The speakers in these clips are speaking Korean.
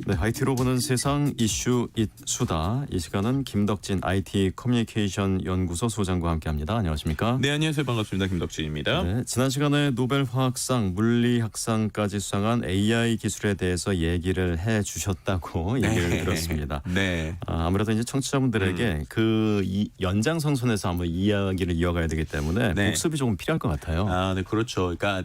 네, IT로 보는 세상 이슈 수다. 이 시간은 김덕진 IT 커뮤니케이션 연구소 소장과 함께합니다. 안녕하십니까? 네, 안녕하세요. 반갑습니다. 김덕진입니다. 네, 지난 시간에 노벨 화학상, 물리학상까지 수상한 AI 기술에 대해서 얘기를 해주셨다고 얘기를 들었습니다. 네. 아무래도 이제 청취자분들에게 이 연장선상에서 한번 이야기를 이어가야 되기 때문에 네. 복습이 조금 필요할 것 같아요. 네, 그렇죠. 그러니까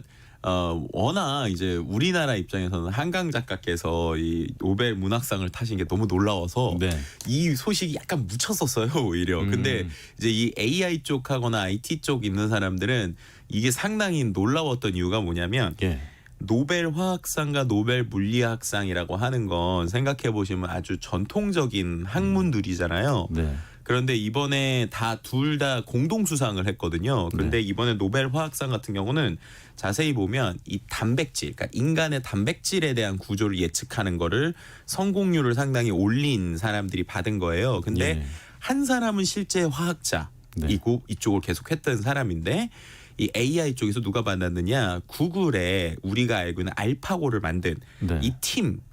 워낙 이제 우리나라 입장에서는 한강 작가께서 이 노벨 문학상을 타신 게 너무 놀라워서 네. 이 소식이 약간 묻혔었어요, 오히려. 근데 이제 이 AI 쪽하거나 IT 쪽 있는 사람들은 이게 상당히 놀라웠던 이유가 뭐냐면 예. 노벨 화학상과 노벨 물리학상이라고 하는 건 생각해 보시면 아주 전통적인 학문들이잖아요. 네. 그런데 이번에 둘 다 공동 수상을 했거든요. 근데 이번에 노벨 화학상 같은 경우는 자세히 보면 이 단백질, 그러니까 인간의 단백질에 대한 구조를 예측하는 거를 성공률을 상당히 올린 사람들이 받은 거예요. 근데 예. 한 사람은 실제 화학자이고 이쪽을 계속했던 사람인데 이 AI 쪽에서 누가 받았느냐? 구글에 우리가 알고 있는 알파고를 만든 이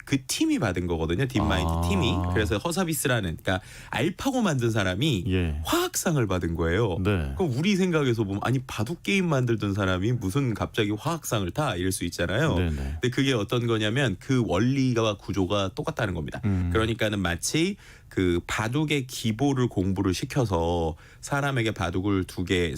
그 팀이 받은 거거든요. 딥마인드 팀이. 그래서 허서비스라는, 그러니까 알파고 만든 사람이 화학상을 받은 거예요. 네. 그럼 우리 생각에서 보면 아니 바둑 게임 만들던 사람이 무슨 갑자기 화학상을 타 이럴 수 있잖아요. 네네. 근데 그게 어떤 거냐면 그 원리와 구조가 똑같다는 겁니다. 그러니까는 마치 그 바둑의 기보를 공부를 시켜서 사람과 바둑을 두 개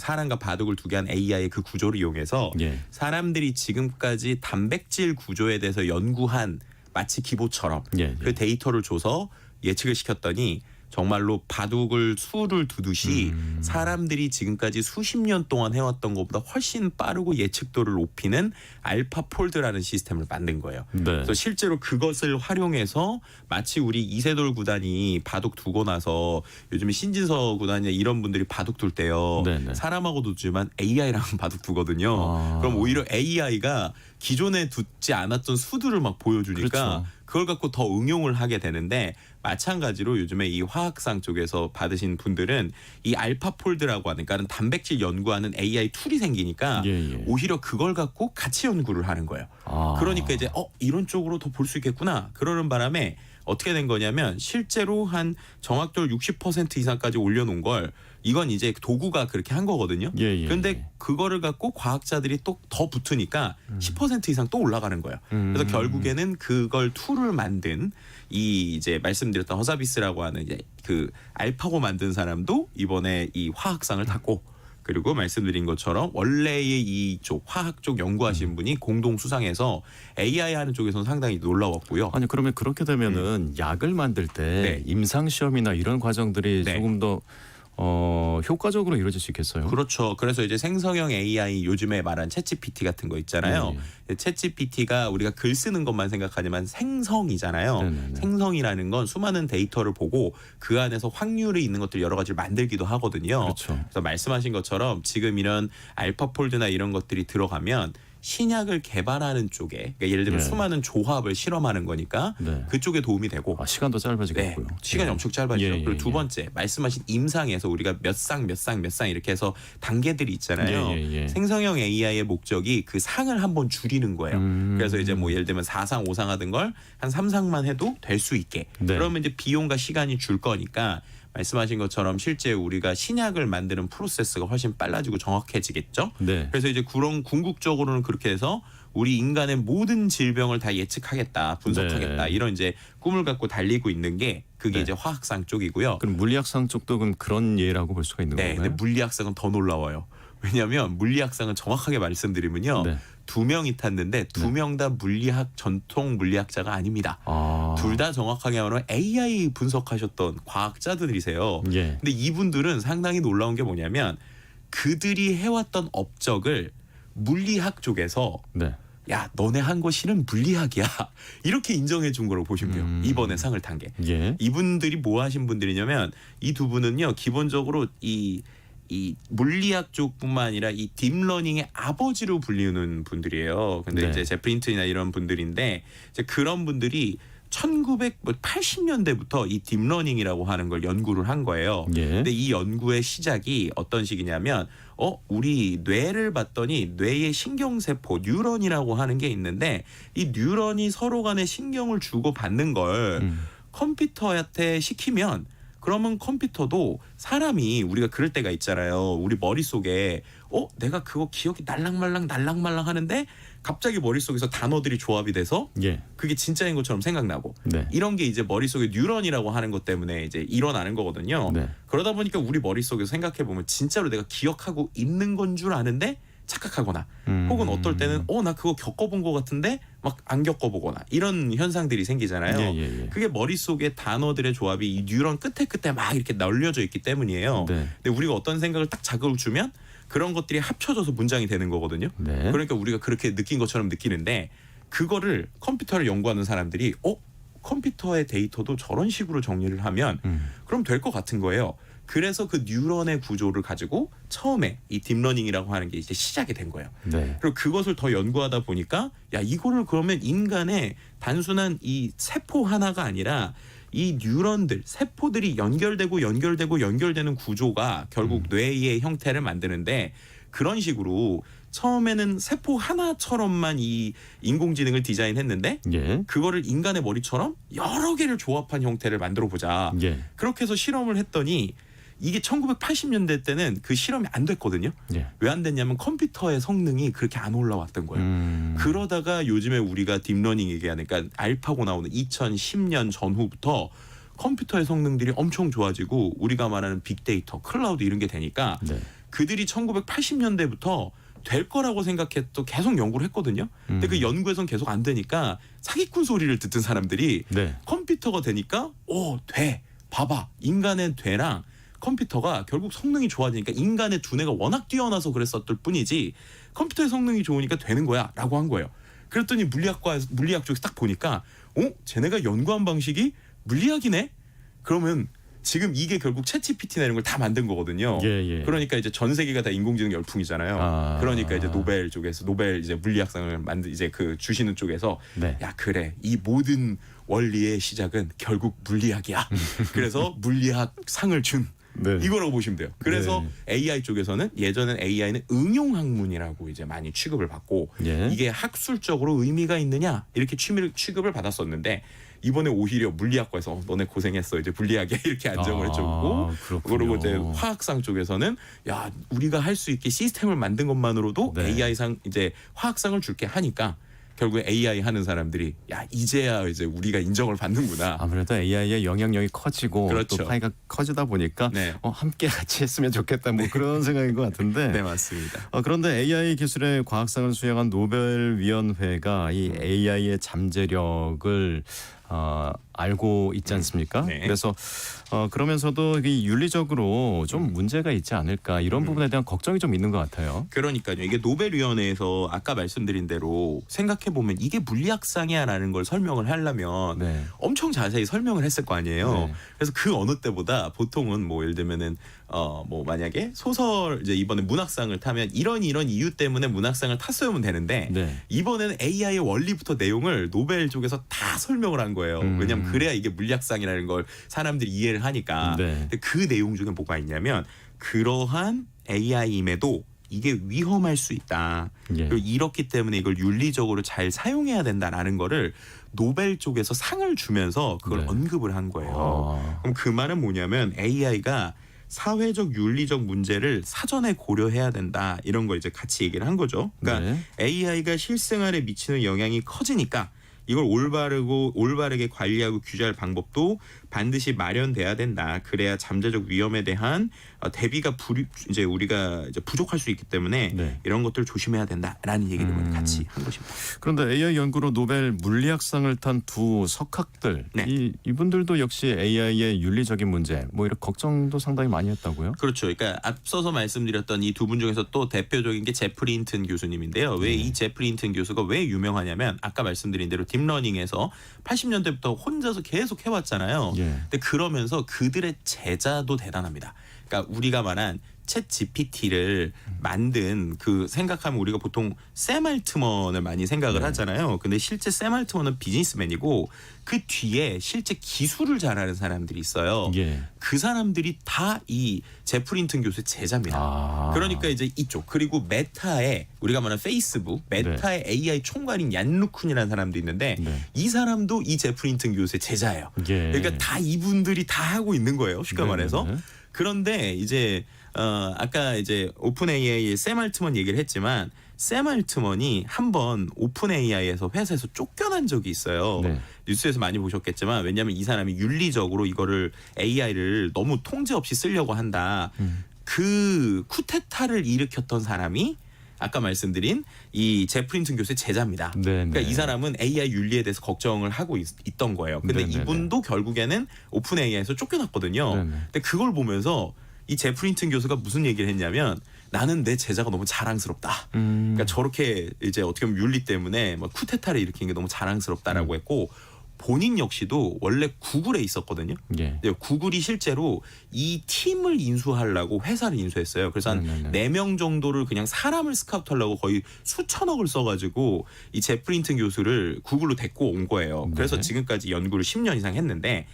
한 AI의 그 구조를 이용해서 사람들이 지금까지 단백질 구조에 대해서 연구한 마치 기보처럼 그 데이터를 줘서 예측을 시켰더니 정말로 바둑을 수를 두듯이 사람들이 지금까지 수십 년 동안 해왔던 것보다 훨씬 빠르고 예측도를 높이는 알파폴드라는 시스템을 만든 거예요. 네. 그래서 실제로 그것을 활용해서 마치 우리 이세돌 구단이 바둑 두고 나서 요즘에 신진서 구단이나 이런 분들이 바둑 둘 때요. 네네. 사람하고도 두지만 AI랑 바둑 두거든요. 그럼 오히려 AI가 기존에 두지 않았던 수들을 막 보여주니까 그렇죠. 그걸 갖고 더 응용을 하게 되는데 마찬가지로 요즘에 이 화학상 쪽에서 받으신 분들은 이 알파폴드라고 하는, 그러니까 단백질 연구하는 AI 툴이 생기니까 오히려 그걸 갖고 같이 연구를 하는 거예요. 그러니까 이제 이런 쪽으로 더 볼 수 있겠구나. 그러는 바람에 어떻게 된 거냐면 실제로 한 정확도를 60% 이상까지 올려놓은 걸 이건 이제 도구가 그렇게 한 거거든요. 그런데 그거를 갖고 과학자들이 또 더 붙으니까 10% 이상 또 올라가는 거예요. 그래서 결국에는 그걸 툴을 만든 이 이제 말씀드렸던 허사비스라고 하는 이제 그 알파고 만든 사람도 이번에 이 화학상을 탔고, 그리고 말씀드린 것처럼 원래의 이쪽 화학 쪽 연구하신 분이 공동 수상해서 AI 하는 쪽에서는 상당히 놀라웠고요. 아니 그러면 그렇게 되면은 약을 만들 때 임상 시험이나 이런 과정들이 조금 더 효과적으로 이루어질 수 있겠어요? 그렇죠. 그래서 이제 생성형 AI 요즘에 말한 챗GPT 같은 거 있잖아요. 챗GPT가 우리가 글 쓰는 것만 생각하지만 생성이잖아요. 생성이라는 건 수많은 데이터를 보고 그 안에서 확률이 있는 것들 여러 가지를 만들기도 하거든요. 그렇죠. 그래서 말씀하신 것처럼 지금 이런 알파폴드나 이런 것들이 들어가면 신약을 개발하는 쪽에, 그러니까 예를 들면 수많은 조합을 실험하는 거니까 그쪽에 도움이 되고 시간도 짧아지겠고요. 시간이 엄청 짧아지죠. 그리고 두 번째 말씀하신 임상에서 우리가 몇 상 이렇게 해서 단계들이 있잖아요. 생성형 AI의 목적이 그 상을 한번 줄이는 거예요. 그래서 이제 뭐 예를 들면 4상 5상 하던 걸 한 3상만 해도 될 수 있게. 그러면 이제 비용과 시간이 줄 거니까 말씀하신 것처럼 실제 우리가 신약을 만드는 프로세스가 훨씬 빨라지고 정확해지겠죠. 그래서 이제 그런 궁극적으로는 그렇게 해서 우리 인간의 모든 질병을 다 예측하겠다, 분석하겠다 이런 이제 꿈을 갖고 달리고 있는 게 그게 이제 화학상 쪽이고요. 그럼 물리학상 쪽도 그런 예라고 볼 수가 있는 건가요? 근데 물리학상은 더 놀라워요. 왜냐하면 물리학상은 정확하게 말씀드리면요. 2명이 탔는데 2명 다 전통 물리학자가 아닙니다. 둘 다 정확하게 말하면 AI 분석하셨던 과학자들이세요. 근데 이분들은 상당히 놀라운 게 뭐냐면 그들이 해왔던 업적을 물리학 쪽에서 야, 너네 한 거 실은 물리학이야. 이렇게 인정해 준 거로 보시면 돼요. 이번에 상을 탄 게. 이분들이 뭐 하신 분들이냐면 이 두 분은요. 기본적으로 이 물리학 쪽뿐만 아니라 이 딥러닝의 아버지로 불리는 분들이에요. 근데 이제 제프리 힌튼이나 이런 분들인데 이제 그런 분들이 1980년대부터 이 딥러닝이라고 하는 걸 연구를 한 거예요. 예. 근데 이 연구의 시작이 어떤 식이냐면 우리 뇌를 봤더니 뇌의 신경세포 뉴런이라고 하는 게 있는데 이 뉴런이 서로 간에 신경을 주고 받는 걸 컴퓨터한테 시키면 그러면 컴퓨터도 사람이 우리가 그럴 때가 있잖아요. 우리 머릿속에 내가 그거 기억이 날랑말랑 하는데 갑자기 머릿속에서 단어들이 조합이 돼서 예. 그게 진짜인 것처럼 생각나고 네. 이런 게 이제 머릿속에 뉴런이라고 하는 것 때문에 이제 일어나는 거거든요. 네. 그러다 보니까 우리 머릿속에서 생각해 보면 진짜로 내가 기억하고 있는 건 줄 아는데 착각하거나 혹은 어떨 때는 나 그거 겪어본 것 같은데 막 안 겪어보거나 이런 현상들이 생기잖아요. 예. 그게 머릿속에 단어들의 조합이 이 뉴런 끝에 막 이렇게 널려져 있기 때문이에요. 네. 근데 우리가 어떤 생각을 딱 자극을 주면 그런 것들이 합쳐져서 문장이 되는 거거든요. 네. 그러니까 우리가 그렇게 느낀 것처럼 느끼는데 그거를 컴퓨터를 연구하는 사람들이 컴퓨터의 데이터도 저런 식으로 정리를 하면 그럼 될 것 같은 거예요. 그래서 그 뉴런의 구조를 가지고 처음에 이 딥러닝이라고 하는 게 이제 시작이 된 거예요. 네. 그리고 그것을 더 연구하다 보니까 이거를 그러면 인간의 단순한 이 세포 하나가 아니라 이 뉴런들, 세포들이 연결되는 구조가 결국 뇌의 형태를 만드는데 그런 식으로 처음에는 세포 하나처럼만 이 인공지능을 디자인했는데 예. 그거를 인간의 머리처럼 여러 개를 조합한 형태를 만들어 보자. 예. 그렇게 해서 실험을 했더니 이게 1980년대 때는 그 실험이 안 됐거든요. 예. 왜 안 됐냐면 컴퓨터의 성능이 그렇게 안 올라왔던 거예요. 그러다가 요즘에 우리가 딥러닝 얘기하는 그러니까 알파고 나오는 2010년 전후부터 컴퓨터의 성능들이 엄청 좋아지고 우리가 말하는 빅데이터, 클라우드 이런 게 되니까 네. 그들이 1980년대부터 될 거라고 생각해도 계속 연구를 했거든요. 근데 그 연구에선 계속 안 되니까 사기꾼 소리를 듣던 사람들이 네. 컴퓨터가 되니까 돼. 봐봐. 인간의 뇌랑 컴퓨터가 결국 성능이 좋아지니까 인간의 두뇌가 워낙 뛰어나서 그랬었을 뿐이지 컴퓨터의 성능이 좋으니까 되는 거야 라고 한 거예요. 그랬더니 물리학 쪽에서 딱 보니까 쟤네가 연구한 방식이 물리학이네? 그러면 지금 이게 결국 챗GPT나 이런 걸 다 만든 거거든요. 예. 그러니까 이제 전 세계가 다 인공지능 열풍이잖아요. 그러니까 이제 노벨 쪽에서 노벨 이제 물리학상을 이제 그 주시는 쪽에서 네. 그래 이 모든 원리의 시작은 결국 물리학이야. 그래서 물리학 상을 준 네. 이거라고 보시면 돼요. 그래서 AI 쪽에서는 예전엔 AI는 응용학문이라고 이제 많이 취급을 받고 예. 이게 학술적으로 의미가 있느냐 이렇게 취급을 받았었는데 이번에 오히려 물리학과에서 너네 고생했어 이제 물리학이야 이렇게 안정을 해주고 그리고 이제 화학상 쪽에서는 우리가 할 수 있게 시스템을 만든 것만으로도 네. AI상 이제 화학상을 줄게 하니까 결국에 AI 하는 사람들이 이제야 이제 우리가 인정을 받는구나. 아무래도 AI의 영향력이 커지고 그렇죠. 또 파이가 커지다 보니까 네. 함께 같이 했으면 좋겠다 뭐 그런 생각인 것 같은데. 네 맞습니다. 그런데 AI 기술의 과학상을 수여한 노벨위원회가 이 AI의 잠재력을 알고 있지 않습니까? 네. 그래서 그러면서도 이 윤리적으로 좀 문제가 있지 않을까 이런 부분에 대한 걱정이 좀 있는 것 같아요. 그러니까요. 이게 노벨위원회에서 아까 말씀드린 대로 생각해 보면 이게 물리학상이야라는 걸 설명을 하려면 네. 엄청 자세히 설명을 했을 거 아니에요. 네. 그래서 그 어느 때보다 보통은 뭐 예를 들면은 만약에 소설 이제 이번에 문학상을 타면 이런 이유 때문에 문학상을 탔어야면 되는데 네. 이번에는 AI의 원리부터 내용을 노벨 쪽에서 다 설명을 한 거예요. 왜냐하면 그래야 이게 물리학상이라는 걸 사람들이 이해를 하니까. 네. 근데 그 내용 중에 뭐가 있냐면 그러한 AI임에도 이게 위험할 수 있다. 예. 그리고 이렇기 때문에 이걸 윤리적으로 잘 사용해야 된다라는 거를 노벨 쪽에서 상을 주면서 그걸 네. 언급을 한 거예요. 그럼 그 말은 뭐냐면 AI가 사회적 윤리적 문제를 사전에 고려해야 된다 이런 걸 이제 같이 얘기를 한 거죠. 그러니까 네. AI가 실생활에 미치는 영향이 커지니까 이걸 올바르게 관리하고 규제할 방법도 반드시 마련돼야 된다. 그래야 잠재적 위험에 대한 대비가 이제 우리가 이제 부족할 수 있기 때문에 네. 이런 것들을 조심해야 된다라는 얘기를 같이 한 것입니다. 그런데 AI 연구로 노벨 물리학상을 탄 두 석학들 네. 이분들도 역시 AI의 윤리적인 문제 뭐 이런 걱정도 상당히 많이 했다고요? 그렇죠. 그러니까 앞서서 말씀드렸던 이 두 분 중에서 또 대표적인 게 제프리 힌튼 교수님인데요. 왜 이 제프리 힌튼 교수가 왜 유명하냐면 아까 말씀드린 대로 딥러닝에서 80년대부터 혼자서 계속 해왔잖아요. 예. 근데 그러면서 그들의 제자도 대단합니다. 그러니까 우리가 말한 챗 GPT를 만든 그 생각하면 우리가 보통 샘 알트먼을 많이 생각을 네. 하잖아요. 근데 실제 샘 알트먼은 비즈니스맨이고 그 뒤에 실제 기술을 잘하는 사람들이 있어요. 예. 그 사람들이 다 이 제프 린튼 교수의 제자입니다. 아. 그러니까 이제 이쪽 그리고 메타의 우리가 말하는 페이스북 메타의 AI 총괄인 얀 루쿤이라는 사람도 있는데 네. 이 사람도 이 제프 린튼 교수의 제자예요. 예. 그러니까 다 이분들이 다 하고 있는 거예요. 쉽게 네네네. 말해서. 그런데 이제 아까 이제 오픈 AI의 샘 알트먼 얘기를 했지만 샘 알트먼이 한번 오픈 AI에서 회사에서 쫓겨난 적이 있어요. 네. 뉴스에서 많이 보셨겠지만 왜냐하면 이 사람이 윤리적으로 이거를 AI를 너무 통제 없이 쓰려고 한다. 그 쿠데타를 일으켰던 사람이 아까 말씀드린 이 제프 린튼 교수의 제자입니다. 네네. 그러니까 이 사람은 AI 윤리에 대해서 걱정을 하고 있던 거예요. 근데 네네네. 이분도 결국에는 오픈 AI에서 쫓겨났거든요. 네네. 근데 그걸 보면서 이 제프 린튼 교수가 무슨 얘기를 했냐면 나는 내 제자가 너무 자랑스럽다. 그러니까 저렇게 이제 어떻게 보면 윤리 때문에 막 쿠데타를 일으킨 게 너무 자랑스럽다라고 했고 본인 역시도 원래 구글에 있었거든요. 예. 근데 구글이 실제로 이 팀을 인수하려고 회사를 인수했어요. 그래서 한 네네네. 4명 정도를 그냥 사람을 스카우트하려고 거의 수천억을 써가지고 이 제프 린튼 교수를 구글로 데리고 온 거예요. 그래서 네. 지금까지 연구를 10년 이상 했는데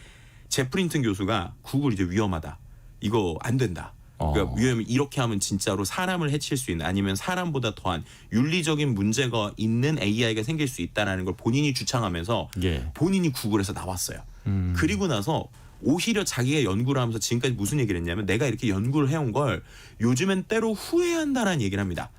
제프 린튼 교수가 구글 이제 위험하다. 이거 안 된다. 그러니까 위험해 이렇게 하면 진짜로 사람을 해칠 수 있는 아니면 사람보다 더한 윤리적인 문제가 있는 AI가 생길 수 있다라는 걸 본인이 주창하면서 예. 본인이 구글에서 나왔어요. 그리고 나서 오히려 자기가 연구를 하면서 지금까지 무슨 얘기를 했냐면 내가 이렇게 연구를 해온 걸 요즘엔 때로 후회한다라는 얘기를 합니다.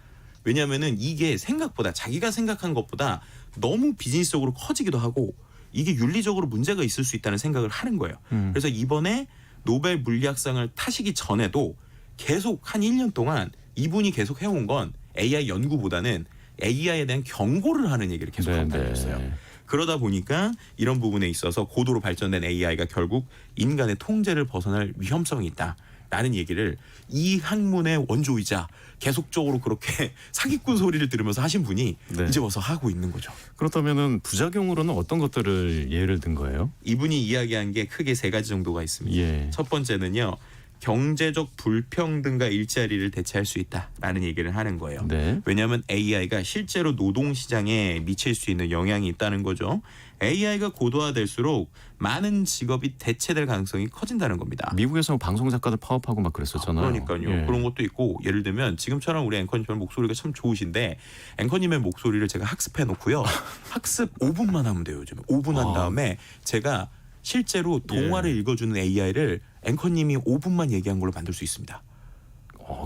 왜냐하면은 이게 생각보다 자기가 생각한 것보다 너무 비즈니스적으로 커지기도 하고 이게 윤리적으로 문제가 있을 수 있다는 생각을 하는 거예요. 그래서 이번에 노벨 물리학상을 타시기 전에도 계속 한 1년 동안 이분이 계속 해온 건 AI 연구보다는 AI에 대한 경고를 하는 얘기를 계속 하고 다녔어요. 그러다 보니까 이런 부분에 있어서 고도로 발전된 AI가 결국 인간의 통제를 벗어날 위험성이 있다라는 얘기를 이 학문의 원조이자 계속적으로 그렇게 사기꾼 소리를 들으면서 하신 분이 네. 이제 와서 하고 있는 거죠. 그렇다면은 부작용으로는 어떤 것들을 예를 든 거예요? 이분이 이야기한 게 크게 3가지 정도가 있습니다. 예. 첫 번째는요. 경제적 불평등과 일자리를 대체할 수 있다라는 얘기를 하는 거예요. 네. 왜냐하면 AI가 실제로 노동시장에 미칠 수 있는 영향이 있다는 거죠. AI가 고도화될수록 많은 직업이 대체될 가능성이 커진다는 겁니다. 미국에서 방송 작가들 파업하고 막 그랬었잖아요. 그러니까요. 예. 그런 것도 있고 예를 들면 지금처럼 우리 앵커님처럼 목소리가 참 좋으신데 앵커님의 목소리를 제가 학습해 놓고요. 학습 5분만 하면 돼요. 요즘 5분 한 다음에 제가 실제로 동화를 읽어주는 AI를 앵커님이 5분만 얘기한 걸로 만들 수 있습니다.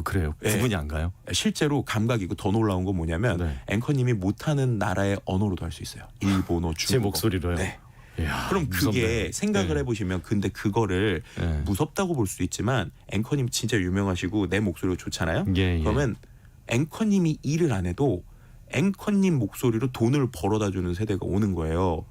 그래요? 예. 구분이 안 가요? 실제로 감각이고 더 놀라운 건 뭐냐면 네. 앵커님이 못하는 나라의 언어로도 할 수 있어요. 일본어, 중국어. 제 목소리로요? 네. 이야, 그럼 그게 무섭네요. 생각을 네. 해보시면 근데 그거를 네. 무섭다고 볼 수도 있지만 앵커님 진짜 유명하시고 내 목소리가 좋잖아요. 예, 예. 그러면 앵커님이 일을 안 해도 앵커님 목소리로 돈을 벌어다 주는 세대가 오는 거예요.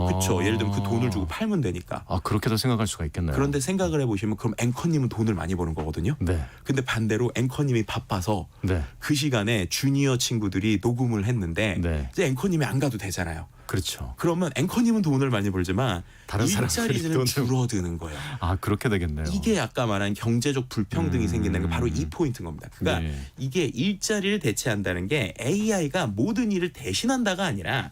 그렇죠. 예를 들면 그 돈을 주고 팔면 되니까. 그렇게도 생각할 수가 있겠네요. 그런데 생각을 해보시면 그럼 앵커님은 돈을 많이 버는 거거든요. 네. 근데 반대로 앵커님이 바빠서 네. 그 시간에 주니어 친구들이 녹음을 했는데 네. 이제 앵커님이 안 가도 되잖아요. 그렇죠. 그러면 앵커님은 돈을 많이 벌지만 다른 사람들이 일자리는 돈을- 줄어드는 거예요. 그렇게 되겠네요. 이게 아까 말한 경제적 불평등이 생긴다는 게 바로 이 포인트인 겁니다. 그러니까 네. 이게 일자리를 대체한다는 게 AI가 모든 일을 대신한다가 아니라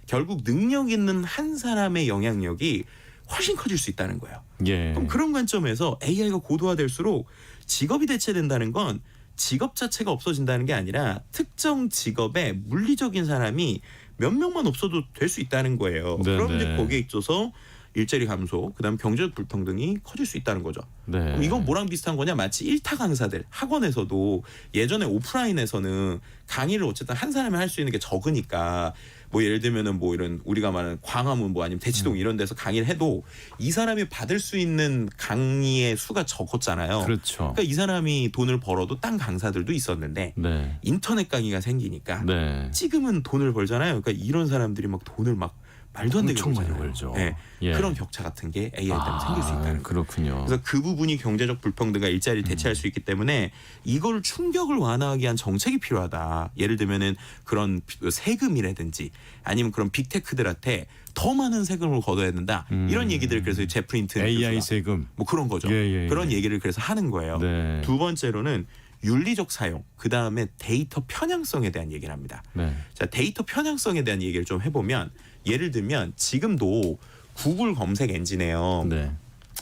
결국 능력 있는 한 사람의 영향력이 훨씬 커질 수 있다는 거예요. 예. 그럼 그런 관점에서 AI가 고도화될수록 직업이 대체된다는 건 직업 자체가 없어진다는 게 아니라 특정 직업에 물리적인 사람이 몇 명만 없어도 될 수 있다는 거예요. 네, 그럼 이제 네. 거기에 있어서 일자리 감소, 그다음 경제적 불평등이 커질 수 있다는 거죠. 네. 그럼 이건 뭐랑 비슷한 거냐? 마치 일타 강사들 학원에서도 예전에 오프라인에서는 강의를 어쨌든 한 사람이 할 수 있는 게 적으니까 뭐 예를 들면은 뭐 이런 우리가 말하는 광화문 뭐 아니면 대치동 이런 데서 강의를 해도 이 사람이 받을 수 있는 강의의 수가 적었잖아요. 그렇죠. 그러니까 이 사람이 돈을 벌어도 딴 강사들도 있었는데 네. 인터넷 강의가 생기니까 네. 지금은 돈을 벌잖아요. 그러니까 이런 사람들이 막 돈을 막 말도 안 되게 엄청 많이 벌잖아요. 벌죠. 네. 예. 그런 격차 같은 게 AI 때문에 생길 수 있다는 거예요. 그렇군요. 그래서 그 부분이 경제적 불평등과 일자리를 대체할 수 있기 때문에 이걸 충격을 완화하기 위한 정책이 필요하다. 예를 들면은 그런 세금이라든지 아니면 그런 빅테크들한테 더 많은 세금을 걷어야 된다. 이런 얘기들 그래서 제프 힌튼 AI 교수가 세금 뭐 그런 거죠. 예. 그런 얘기를 그래서 하는 거예요. 네. 두 번째로는 윤리적 사용, 그 다음에 데이터 편향성에 대한 얘기를 합니다. 네. 자, 데이터 편향성에 대한 얘기를 좀 해보면 예를 들면 지금도 구글 검색 엔진에요. 네.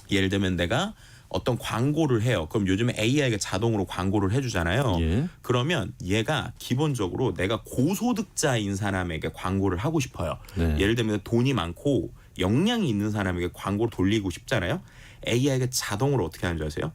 예를 들면 내가 어떤 광고를 해요. 그럼 요즘에 AI가 자동으로 광고를 해주잖아요. 예. 그러면 얘가 기본적으로 내가 고소득자인 사람에게 광고를 하고 싶어요. 네. 예를 들면 돈이 많고 역량이 있는 사람에게 광고를 돌리고 싶잖아요. AI가 자동으로 어떻게 하는지 아세요?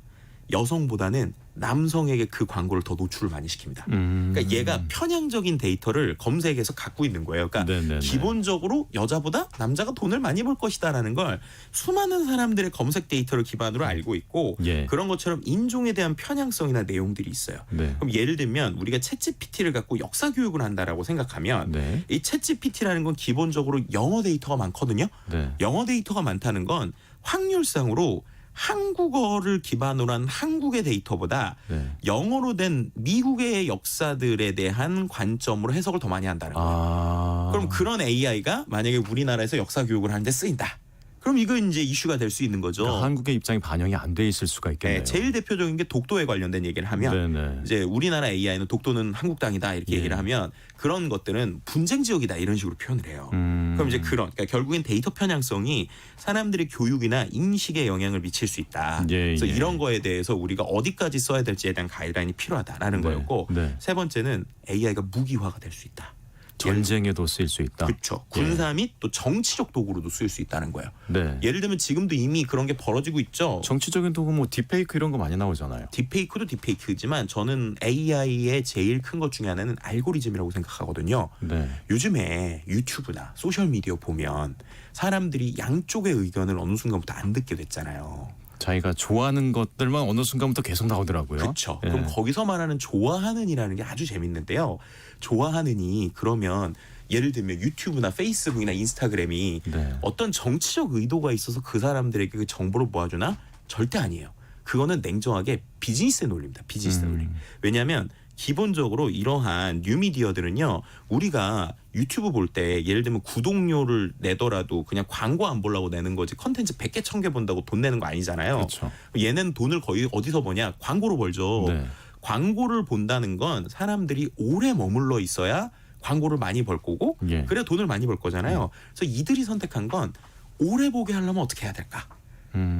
여성보다는 남성에게 그 광고를 더 노출을 많이 시킵니다. 그러니까 얘가 편향적인 데이터를 검색해서 갖고 있는 거예요. 그러니까 네네네. 기본적으로 여자보다 남자가 돈을 많이 벌 것이다라는 걸 수많은 사람들의 검색 데이터를 기반으로 알고 있고 예. 그런 것처럼 인종에 대한 편향성이나 내용들이 있어요. 네. 그럼 예를 들면 우리가 챗GPT를 갖고 역사 교육을 한다라고 생각하면 네. 이 챗GPT라는 건 기본적으로 영어 데이터가 많거든요. 네. 영어 데이터가 많다는 건 확률상으로 한국어를 기반으로 한 한국의 데이터보다 네. 영어로 된 미국의 역사들에 대한 관점으로 해석을 더 많이 한다는 거예요. 그럼 그런 AI가 만약에 우리나라에서 역사 교육을 하는데 쓰인다. 그럼 이거 이제 이슈가 될 수 있는 거죠. 그러니까 한국의 입장이 반영이 안 돼 있을 수가 있겠네요. 네, 제일 대표적인 게 독도에 관련된 얘기를 하면 네네. 이제 우리나라 AI는 독도는 한국 땅이다 이렇게 예. 얘기를 하면 그런 것들은 분쟁 지역이다 이런 식으로 표현을 해요. 그럼 이제 그러니까 결국엔 데이터 편향성이 사람들의 교육이나 인식에 영향을 미칠 수 있다. 예, 그래서 예. 이런 거에 대해서 우리가 어디까지 써야 될지에 대한 가이드라인이 필요하다라는 네, 거였고 네. 세 번째는 AI가 무기화가 될 수 있다. 전쟁에도 쓰일 수 있다. 그렇죠. 군사 및 또 정치적 도구로도 쓰일 수 있다는 거예요. 네. 예를 들면 지금도 이미 그런 게 벌어지고 있죠. 정치적인 도구 뭐 딥페이크 이런 거 많이 나오잖아요. 딥페이크도 딥페이크지만 저는 AI의 제일 큰 것 중에 하나는 알고리즘이라고 생각하거든요. 네. 요즘에 유튜브나 소셜미디어 보면 사람들이 양쪽의 의견을 어느 순간부터 안 듣게 됐잖아요. 자기가 좋아하는 것들만 어느 순간부터 계속 나오더라고요. 그렇죠. 예. 그럼 거기서 말하는 좋아하는이라는 게 아주 재밌는데요. 좋아하는이 그러면 예를 들면 유튜브나 페이스북이나 인스타그램이 네. 어떤 정치적 의도가 있어서 그 사람들에게 그 정보를 모아주나? 절대 아니에요. 그거는 냉정하게 비즈니스의 논리입니다. 비즈니스의 논리. 왜냐하면 기본적으로 이러한 뉴미디어들은요. 우리가 유튜브 볼 때 예를 들면 구독료를 내더라도 그냥 광고 안 보려고 내는 거지 컨텐츠 100개 1000개 본다고 돈 내는 거 아니잖아요. 그렇죠. 얘는 돈을 거의 어디서 버냐? 광고로 벌죠. 네. 광고를 본다는 건 사람들이 오래 머물러 있어야 광고를 많이 벌 거고 예. 그래야 돈을 많이 벌 거잖아요. 그래서 이들이 선택한 건 오래 보게 하려면 어떻게 해야 될까?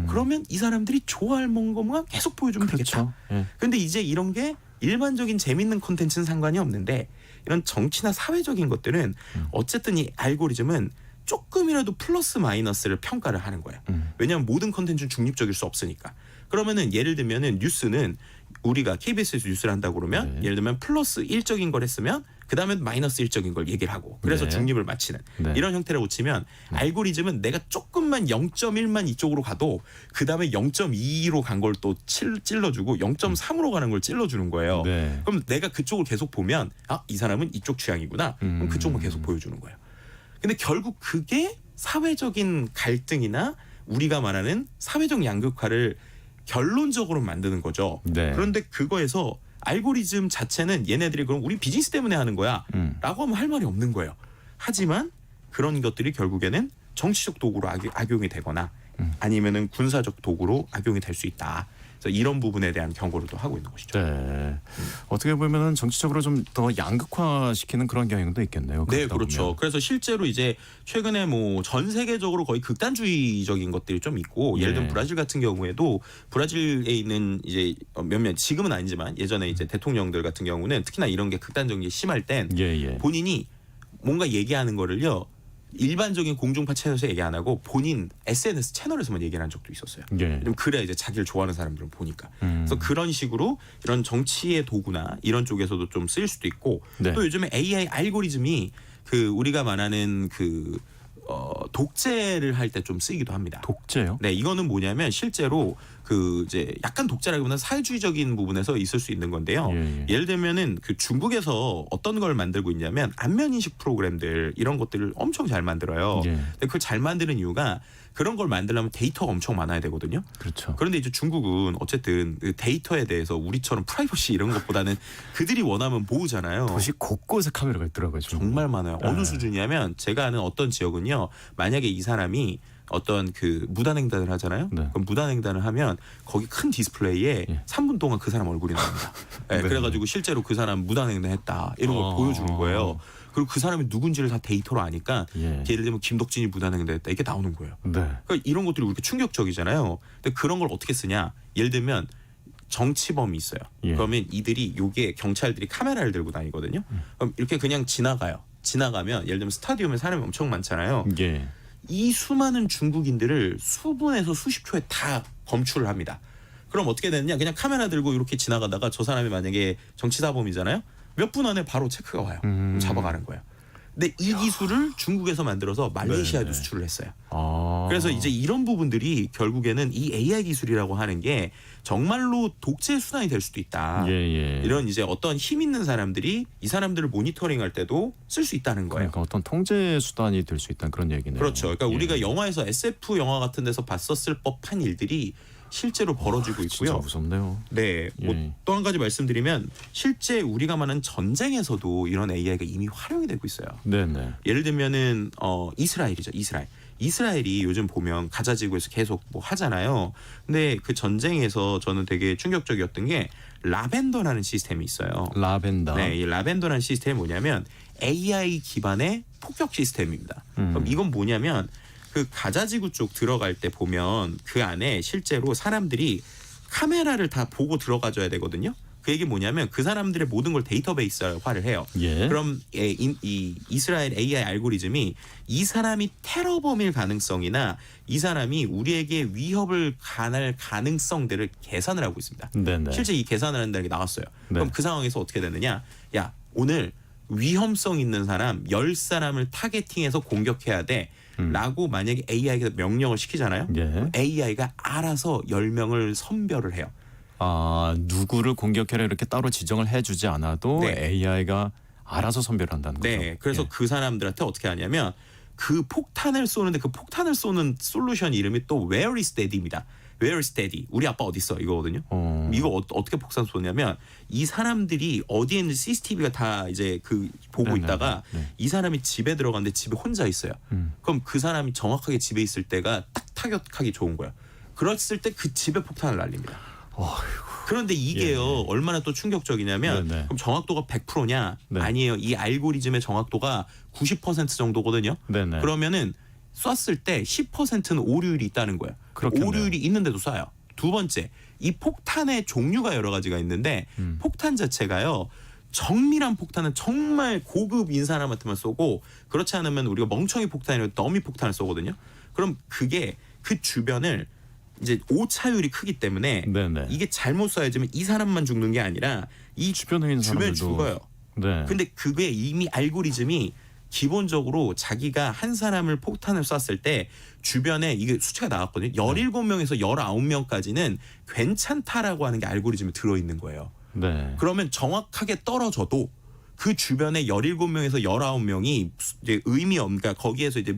그러면 이 사람들이 좋아할 것만 계속 보여주면 되겠다. 그렇죠. 예. 근데 이제 이런 게 일반적인 재밌는 콘텐츠는 상관이 없는데 이런 정치나 사회적인 것들은 어쨌든 이 알고리즘은 조금이라도 플러스 마이너스를 평가를 하는 거예요. 왜냐하면 모든 콘텐츠는 중립적일 수 없으니까. 그러면은 예를 들면은 뉴스는 우리가 KBS에서 뉴스를 한다고 그러면 네. 예를 들면 플러스 1적인 걸 했으면 그다음에 마이너스 1적인 걸 얘기를 하고 그래서 네. 중립을 맞추는 네. 이런 형태를 고치면 알고리즘은 내가 조금만 0.1만 이쪽으로 가도 그다음에 0.2로 간 걸 또 찔러주고 0.3으로 가는 걸 찔러주는 거예요. 네. 그럼 내가 그쪽을 계속 보면 아, 이 사람은 이쪽 취향이구나. 그럼 그쪽만 계속 보여주는 거예요. 근데 결국 그게 사회적인 갈등이나 우리가 말하는 사회적 양극화를 결론적으로 만드는 거죠. 네. 그런데 그거에서 알고리즘 자체는 얘네들이 그럼 우리 비즈니스 때문에 하는 거야 라고 하면 할 말이 없는 거예요. 하지만 그런 것들이 결국에는 정치적 도구로 악용이 되거나 아니면은 군사적 도구로 악용이 될 수 있다. 그래서 이런 부분에 대한 경고를 또 하고 있는 것이죠. 네. 어떻게 보면은 정치적으로 좀 더 양극화시키는 그런 경향도 있겠네요. 네, 그러다 그렇죠. 보면. 그래서 실제로 이제 최근에 뭐 전 세계적으로 거의 극단주의적인 것들이 좀 있고 예를 들면 예. 브라질 같은 경우에도 브라질에 있는 이제 몇몇 지금은 아니지만 예전에 이제 대통령들 같은 경우는 특히나 이런 게 극단적인 게 심할 땐 예. 본인이 뭔가 얘기하는 거를요. 일반적인 공중파 채널에서 얘기 안 하고 본인 SNS 채널에서만 얘기를 한 적도 있었어요. 예. 좀 그래 이제 자기를 좋아하는 사람들은 보니까. 그래서 그런 식으로 이런 정치의 도구나 이런 쪽에서도 좀 쓰일 수도 있고 네. 또 요즘에 AI 알고리즘이 그 우리가 말하는 그 독재를 할 때 좀 쓰이기도 합니다. 독재요? 네, 이거는 뭐냐면 실제로 그 그 이제 약간 독자라기보다는 사회주의적인 부분에서 있을 수 있는 건데요. 예를 들면은 그 중국에서 어떤 걸 만들고 있냐면 안면 인식 프로그램들 이런 것들을 엄청 잘 만들어요. 근데 그걸 잘 만드는 이유가 그런 걸 만들려면 데이터가 엄청 많아야 되거든요. 그렇죠. 그런데 이제 중국은 어쨌든 그 데이터에 대해서 우리처럼 프라이버시 이런 것보다는 그들이 원하면 모으잖아요. 도시 곳곳에 카메라가 있더라고요. 정말 많아요. 어느 수준이냐면 제가 아는 어떤 지역은요. 만약에 이 사람이 어떤 그 무단횡단을 하잖아요. 그럼 무단횡단을 하면 거기 큰 디스플레이에 3분 동안 그 사람 얼굴이 나옵니다. 그래가지고 실제로 그 사람 무단횡단했다 이런 걸 보여주는 거예요. 그리고 그 사람이 누군지를 다 데이터로 아니까 예를 들면 김덕진이 무단횡단했다 이게 나오는 거예요. 그러니까 이런 것들이 우리가 충격적이잖아요. 근데 그런 걸 어떻게 쓰냐? 예를 들면 정치범이 있어요. 그러면 이들이 요게 경찰들이 카메라를 들고 다니거든요. 그럼 이렇게 그냥 지나가요. 지나가면 예를 들면 스타디움에 사람이 엄청 많잖아요. 이 수많은 중국인들을 수분에서 수십 초에 다 검출을 합니다. 그럼 어떻게 되느냐? 그냥 카메라 들고 이렇게 지나가다가 저 사람이 만약에 정치사범이잖아요. 몇 분 안에 바로 체크가 와요. 그럼 잡아가는 거예요. 근데 이 기술을 중국에서 만들어서 말레이시아에도 수출을 했어요. 그래서 이제 이런 부분들이 결국에는 이 AI 기술이라고 하는 게 정말로 독재 수단이 될 수도 있다. 이런 이제 어떤 힘 있는 사람들이 이 사람들을 모니터링할 때도 쓸 수 있다는 거예요. 그러니까 어떤 통제 수단이 될 수 있다는 그런 얘기네요. 그렇죠. 그러니까 우리가 영화에서 SF 영화 같은 데서 봤었을 법한 일들이 실제로 벌어지고 있고요. 진짜 무섭네요. 네. 또 한 가지 말씀드리면 실제 우리가 말하는 전쟁에서도 이런 AI가 이미 활용이 되고 있어요. 예를 들면은 이스라엘이죠. 이스라엘이 요즘 보면 가자 지구에서 계속 뭐 하잖아요. 근데 그 전쟁에서 저는 되게 충격적이었던 게 라벤더라는 시스템이 있어요. 라벤더. 네, 이 라벤더라는 시스템이 뭐냐면 AI 기반의 폭격 시스템입니다. 그럼 이건 뭐냐면 그 가자지구 쪽 들어갈 때 보면 그 안에 실제로 사람들이 카메라를 다 보고 들어가줘야 되거든요. 그 얘기 뭐냐면 그 사람들의 모든 걸 데이터베이스화를 해요. 그럼 이 이스라엘 AI 알고리즘이 이 사람이 테러범일 가능성이나 이 사람이 우리에게 위협을 가할 가능성들을 계산을 하고 있습니다. 실제 이 계산을 한다는 게 나왔어요. 그럼 그 상황에서 어떻게 되느냐? 야, 오늘 위험성 있는 사람 10사람을 타겟팅해서 공격해야 돼. 라고 만약에 AI가 명령을 시키잖아요. AI가 알아서 10명을 선별을 해요. 누구를 공격해라 이렇게 따로 지정을 해주지 않아도 AI가 알아서 선별한다는 거죠. 네, 그래서 그 사람들한테 어떻게 하냐면 그 폭탄을 쏘는데 그 폭탄을 쏘는 솔루션 이름이 또 Where is Daddy입니다. Where is Daddy? 우리 아빠 어디 있어? 이거거든요. 이거 어떻게 폭탄 쏘냐면 이 사람들이 어디에 있는 CCTV가 다 이제 그 보고 있다가 이 사람이 집에 들어갔는데 집에 혼자 있어요. 그럼 그 사람이 정확하게 집에 있을 때가 딱 타격하기 좋은 거예요. 그랬을 때 그 집에 폭탄을 날립니다. 그런데 이게요 얼마나 또 충격적이냐면 그럼 정확도가 100%냐? 아니에요. 이 알고리즘의 정확도가 90% 정도거든요. 그러면은 쐈을 때 10%는 오류율이 있다는 거예요. 오류율이 있는데도 쏴요. 두 번째, 이 폭탄의 종류가 여러 가지가 있는데 폭탄 자체가요. 정밀한 폭탄은 정말 고급인 사람한테만 쏘고 그렇지 않으면 우리가 멍청이 폭탄이나 더미 폭탄을 쏘거든요. 그럼 그게 그 주변을 이제 오차율이 크기 때문에 이게 잘못 쏴야지만 이 사람만 죽는 게 아니라 이 주변에 있는 사람들도 죽어요. 근데 그게 이미 알고리즘이 기본적으로 자기가 한 사람을 폭탄을 쐈을 때 주변에 이게 수치가 나왔거든요. 17명에서 19명까지는 괜찮다라고 하는 게 알고리즘에 들어있는 거예요. 그러면 정확하게 떨어져도 그 주변에 17명에서 19명이 이제 의미 없는 그러니까 거기에서 이제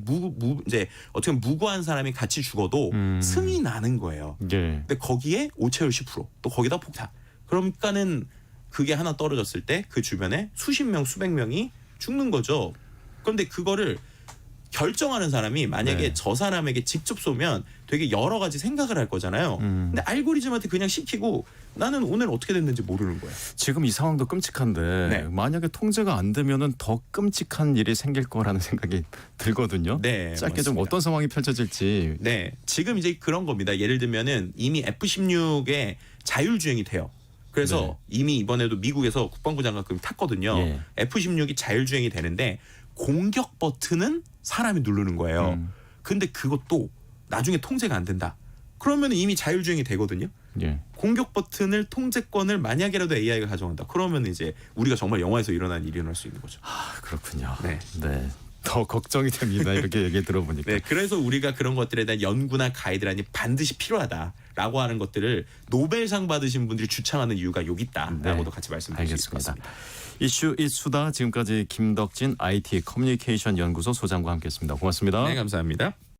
이제 어떻게 보면 무고한 사람이 같이 죽어도 승이 나는 거예요. 근데 거기에 오차율 10%, 또 거기다 폭탄. 그러니까는 그게 하나 떨어졌을 때 그 주변에 수십 명, 수백 명이 죽는 거죠. 그런데 그거를 결정하는 사람이 만약에 저 사람에게 직접 쏘면 되게 여러 가지 생각을 할 거잖아요. 근데 알고리즘한테 그냥 시키고 나는 오늘 어떻게 됐는지 모르는 거예요. 지금 이 상황도 끔찍한데 만약에 통제가 안 되면은 더 끔찍한 일이 생길 거라는 생각이 들거든요. 짧게 맞습니다. 좀 어떤 상황이 펼쳐질지. 지금 이제 그런 겁니다. 예를 들면은 이미 F-16에 자율주행이 돼요. 그래서 이미 이번에도 미국에서 국방부 장관급이 탔거든요. F-16이 자율주행이 되는데 공격 버튼은 사람이 누르는 거예요. 근데 그것도 나중에 통제가 안 된다. 그러면 이미 자율주행이 되거든요. 공격 버튼을 통제권을 만약이라도 AI가 가져간다. 그러면 이제 우리가 정말 영화에서 일어난 일이 일어날 수 있는 거죠. 그렇군요. 더 걱정이 됩니다. 이렇게 얘기 들어보니까. 그래서 우리가 그런 것들에 대한 연구나 가이드라인이 반드시 필요하다. 라고 하는 것들을 노벨상 받으신 분들이 주창하는 이유가 여기 있다라고도 같이 말씀드릴 수 있을 것 같습니다. 이슈 이수다 지금까지 김덕진 IT 커뮤니케이션 연구소 소장과 함께했습니다. 고맙습니다. 네, 감사합니다.